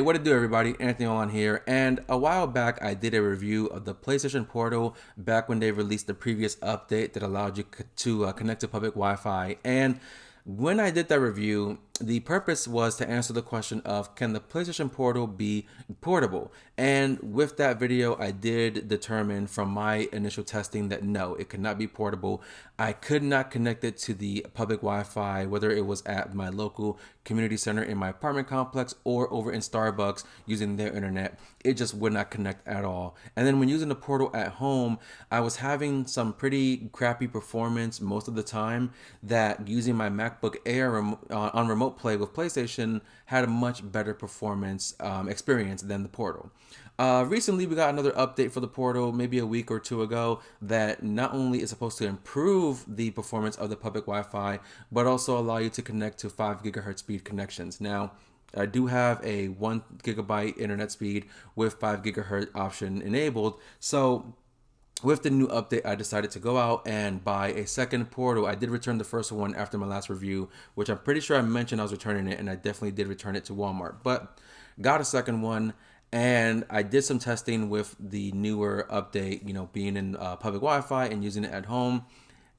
Hey, what to do, everybody? Anthony Olan here. And a while back, I did a review of the PlayStation Portal back when they released the previous update that allowed you to connect to public Wi-Fi. And when I did that review, the purpose was to answer the question of, can the PlayStation Portal be portable? And with that video, I did determine from my initial testing that no, it could not be portable. I could not connect it to the public Wi-Fi, whether it was at my local community center in my apartment complex or over in Starbucks using their internet. It just would not connect at all. And then when using the Portal at home, I was having some pretty crappy performance most of the time that using my MacBook Air on remote play with PlayStation had a much better performance experience than the Portal. Recently, we got another update for the Portal, maybe a week or two ago, that not only is supposed to improve the performance of the public Wi-Fi, but also allow you to connect to 5 gigahertz speed connections. Now, I do have a 1 gigabyte internet speed with 5 gigahertz option enabled, so with the new update, I decided to go out and buy a second Portal. I did return the first one after my last review, which I'm pretty sure I mentioned I was returning it, and I definitely did return it to Walmart. But got a second one, and I did some testing with the newer update, being in public Wi-Fi and using it at home,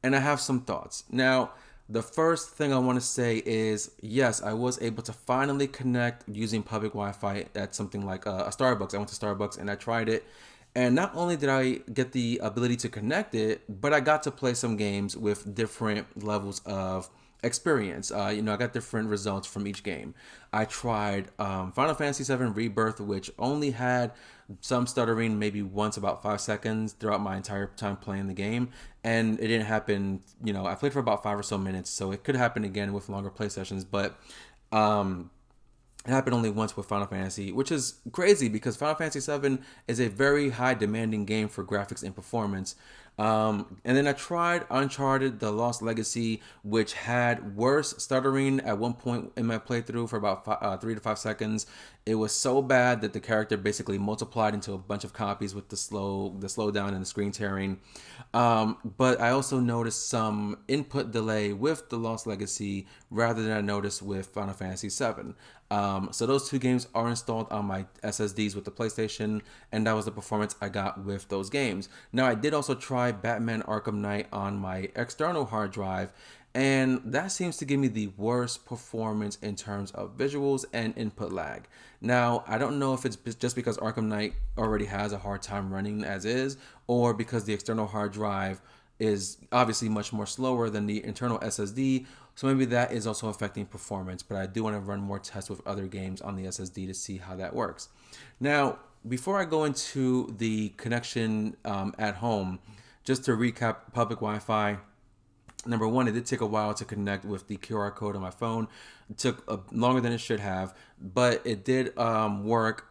and I have some thoughts. Now, the first thing I want to say is, yes, I was able to finally connect using public Wi-Fi at something like a Starbucks. I went to Starbucks and I tried it. And not only did I get the ability to connect it, but I got to play some games with different levels of experience. I got different results from each game. I tried Final Fantasy VII Rebirth, which only had some stuttering maybe once about 5 seconds throughout my entire time playing the game. And it didn't happen, I played for about 5 or so minutes, so it could happen again with longer play sessions. But it happened only once with Final Fantasy, which is crazy because Final Fantasy VII is a very high demanding game for graphics and performance. And then I tried Uncharted: The Lost Legacy, which had worse stuttering at one point in my playthrough for about 3 to 5 seconds. It was so bad that the character basically multiplied into a bunch of copies with the slowdown and the screen tearing. But I also noticed some input delay with The Lost Legacy rather than I noticed with Final Fantasy VII. So those two games are installed on my SSDs with the PlayStation, and that was the performance I got with those games. Now, I did also try Batman Arkham Knight on my external hard drive, and that seems to give me the worst performance in terms of visuals and input lag. Now, I don't know if it's just because Arkham Knight already has a hard time running as is, or because the external hard drive is obviously much more slower than the internal SSD, so maybe that is also affecting performance, but I do want to run more tests with other games on the SSD to see how that works. Now, before I go into the connection at home, just to recap public Wi-Fi, number one, it did take a while to connect with the QR code on my phone. It took longer than it should have, but it did work,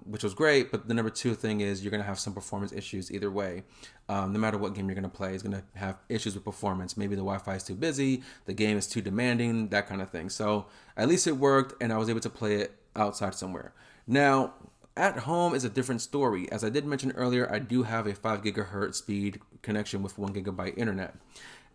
which was great. But the number two thing is you're going to have some performance issues either way. No matter what game you're going to play, it's going to have issues with performance. Maybe the Wi-Fi is too busy, the game is too demanding, that kind of thing. So at least it worked, and I was able to play it outside somewhere. Now, at home is a different story. As I did mention earlier, I do have a 5 gigahertz speed connection with 1 gigabyte internet.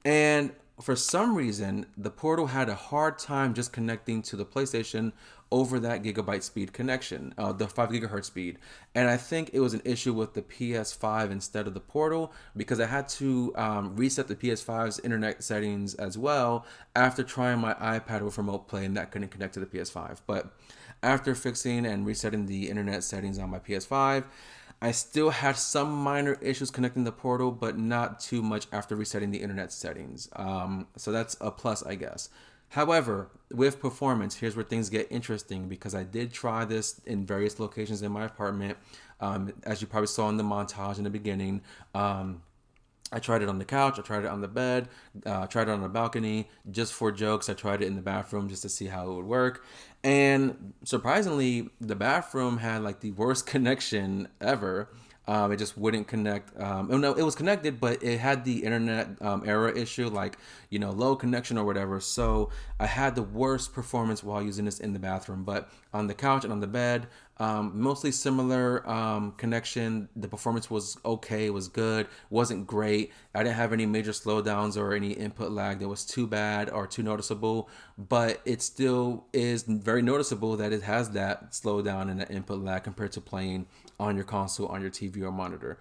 And for some reason, the Portal had a hard time just connecting to the PlayStation over that gigabyte speed connection, the 5 gigahertz speed. And I think it was an issue with the PS5 instead of the Portal because I had to reset the PS5's internet settings as well after trying my iPad with remote play, and that couldn't connect to the PS5. But after fixing and resetting the internet settings on my PS5, I still had some minor issues connecting the Portal, but not too much after resetting the internet settings. So that's a plus, I guess. However, with performance, here's where things get interesting because I did try this in various locations in my apartment. As you probably saw in the montage in the beginning, I tried it on the couch, I tried it on the bed, tried it on the balcony. Just for jokes, I tried it in the bathroom just to see how it would work. And surprisingly, the bathroom had like the worst connection ever. It just wouldn't connect. No, it was connected, but it had the internet error issue, like, low connection or whatever. So I had the worst performance while using this in the bathroom. But on the couch and on the bed, Mostly similar connection. The performance was okay, was good, wasn't great. I didn't have any major slowdowns or any input lag that was too bad or too noticeable, but it still is very noticeable that it has that slowdown and that input lag compared to playing on your console, on your TV or monitor.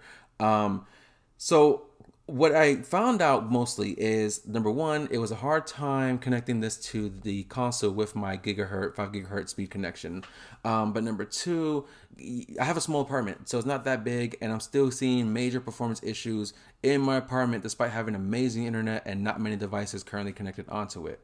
So what I found out mostly is number one, it was a hard time connecting this to the console with my gigahertz, 5 gigahertz speed connection. But number two, I have a small apartment, so it's not that big, and I'm still seeing major performance issues in my apartment despite having amazing internet and not many devices currently connected onto it.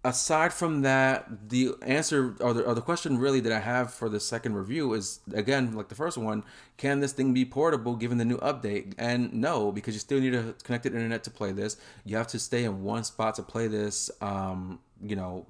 Aside from that, the answer or the question really that I have for the second review is again like the first one: can this thing be portable given the new update? And no, because you still need a connected internet to play this. You have to stay in one spot to play this. You know,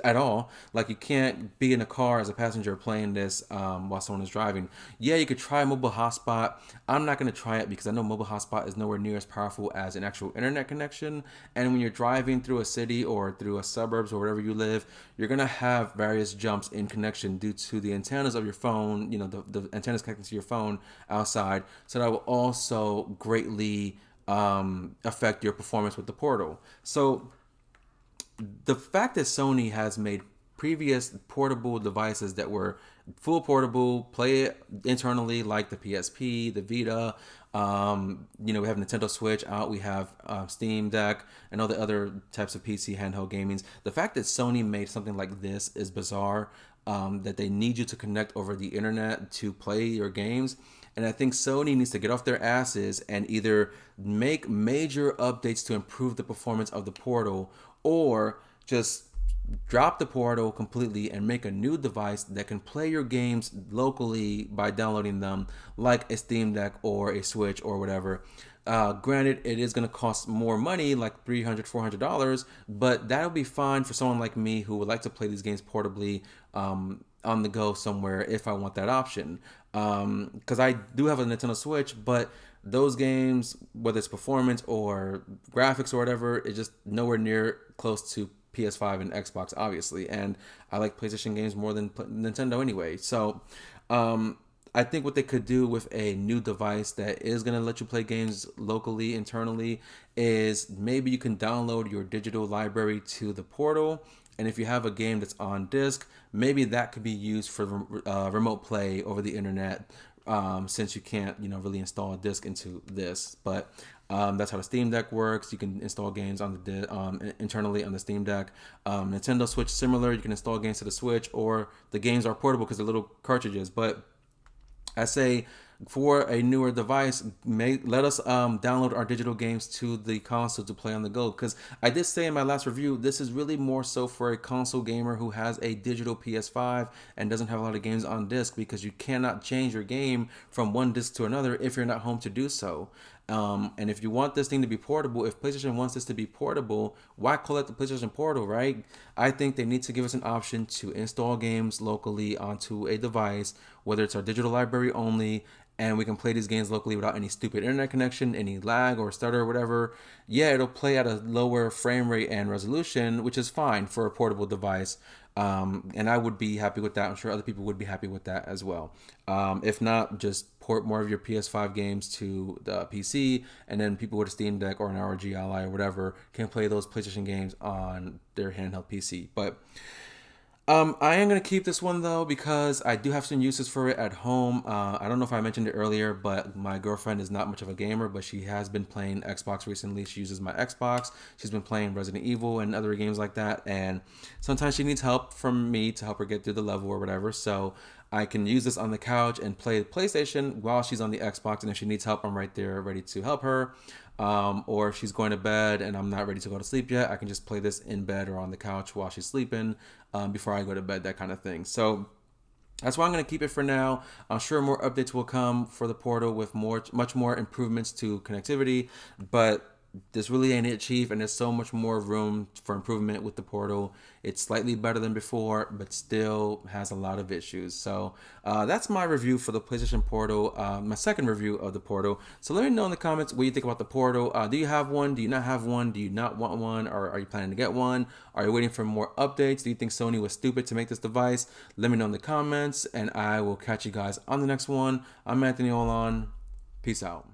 at all. Like you can't be in a car as a passenger playing this while someone is driving. Yeah, you could try mobile hotspot. I'm not going to try it because I know mobile hotspot is nowhere near as powerful as an actual internet connection. And when you're driving through a city or through a suburbs or wherever you live, you're going to have various jumps in connection due to the antennas of your phone, you know, the antennas connected to your phone outside. So that will also greatly affect your performance with the portal. So the fact that Sony has made previous portable devices that were full portable, play it internally, like the PSP, the Vita. You know, we have Nintendo Switch out, we have Steam Deck, and all the other types of PC handheld gamings. The fact that Sony made something like this is bizarre. That they need you to connect over the internet to play your games. And I think Sony needs to get off their asses and either make major updates to improve the performance of the Portal, or just drop the Portal completely and make a new device that can play your games locally by downloading them, like a Steam Deck or a Switch or whatever. Granted, it is going to cost more money, like $300, $400, but that'll be fine for someone like me who would like to play these games portably on the go somewhere if I want that option. Because I do have a Nintendo Switch, but those games, whether it's performance or graphics or whatever, it's just nowhere near close to PS5 and Xbox, obviously. And I like PlayStation games more than Nintendo anyway. So I think what they could do with a new device that is going to let you play games locally, internally, is maybe you can download your digital library to the Portal. And if you have a game that's on disc, maybe that could be used for remote play over the internet, since you can't, you know, really install a disc into this. But that's how the Steam Deck works. You can install games on the internally on the Steam Deck. Nintendo Switch, similar. You can install games to the Switch, or the games are portable because they're little cartridges. But I say for a newer device, let us download our digital games to the console to play on the go. Because I did say in my last review, this is really more so for a console gamer who has a digital PS5 and doesn't have a lot of games on disc, because you cannot change your game from one disc to another if you're not home to do so. And if you want this thing to be portable, if PlayStation wants this to be portable, why call it the PlayStation Portal, right? I think they need to give us an option to install games locally onto a device, whether it's our digital library only, and we can play these games locally without any stupid internet connection, any lag or stutter or whatever. Yeah, it'll play at a lower frame rate and resolution, which is fine for a portable device. And I would be happy with that. I'm sure other people would be happy with that as well. If not, just port more of your PS5 games to the PC, and then people with a Steam Deck or an ROG Ally or whatever can play those PlayStation games on their handheld PC. But I am going to keep this one though, because I do have some uses for it at home. I don't know if I mentioned it earlier, but my girlfriend is not much of a gamer, but she has been playing Xbox recently. She uses my Xbox. She's been playing Resident Evil and other games like that. And sometimes she needs help from me to help her get through the level or whatever. So I can use this on the couch and play the PlayStation while she's on the Xbox. And if she needs help, I'm right there ready to help her. Or if she's going to bed and I'm not ready to go to sleep yet, I can just play this in bed or on the couch while she's sleeping, before I go to bed, that kind of thing. So that's why I'm going to keep it for now. I'm sure more updates will come for the Portal with much more improvements to connectivity. But this really ain't it, Chief, and there's so much more room for improvement with the Portal. It's slightly better than before, but still has a lot of issues. So that's my review for the PlayStation Portal, my second review of the Portal. So let me know in the comments what you think about the Portal. Do you have one? Do you not have one? Do you not want one? Or are you planning to get one? Are you waiting for more updates? Do you think Sony was stupid to make this device? Let me know in the comments, and I will catch you guys on the next one. I'm Anthony Olan. Peace out.